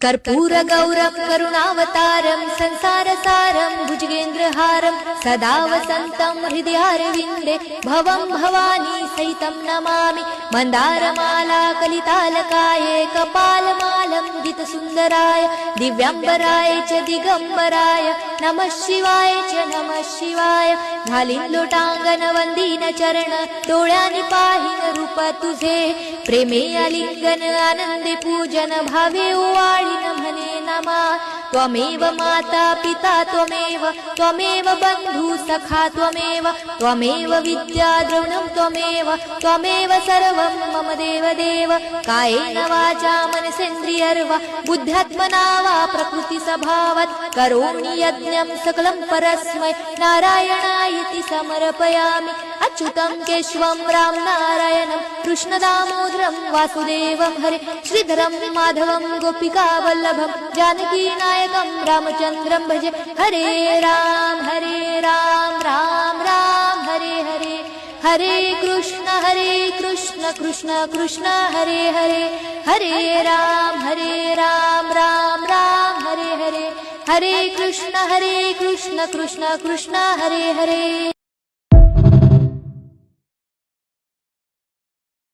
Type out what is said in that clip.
कर्पूरगौरं करुणावतारं संसारसारं भुजगेन्द्रहारं सदा वसन्तं हृदयारविन्दे भवं भवानी सहितं नमामि। मन्दारमाला कलितालकाये कपालमालं दितसुन्दराय दिव्याम्बराय च दिगम्बराय नमः शिवाय च नमः शिवाय। घालीन लोटांगण वंदीन चरण डोळ्यांनी पाहिन रूप तुझे प्रेमे आलिंगन आनंदे पूजन भावे ओवाळीन म्हणे नमा। त्वमेव माता पिता त्वमेव बंधु सखा त्वमेव विद्या द्रविणं त्वमेव सर्वं मम देव। कायेन वाचा मनसेन्द्रियर्वा बुद्ध्यात्मना वा प्रकृति स्वभावात् करोमि यज्ञं सकलं परस्मै नारायणायति समर्पयामि। अच्युतं केशवं राम नारायणं कृष्णदामोदरं वासुदेवं हरे श्रीधरं माधवं गोपिका वल्लभं जानकी नायकं रामचन्द्रं भजे। हरे राम राम राम हरे हरे हरे कृष्ण कृष्ण कृष्ण हरे हरे हरे राम राम राम हरे हरे हरे कृष्ण कृष्ण कृष्ण हरे हरे।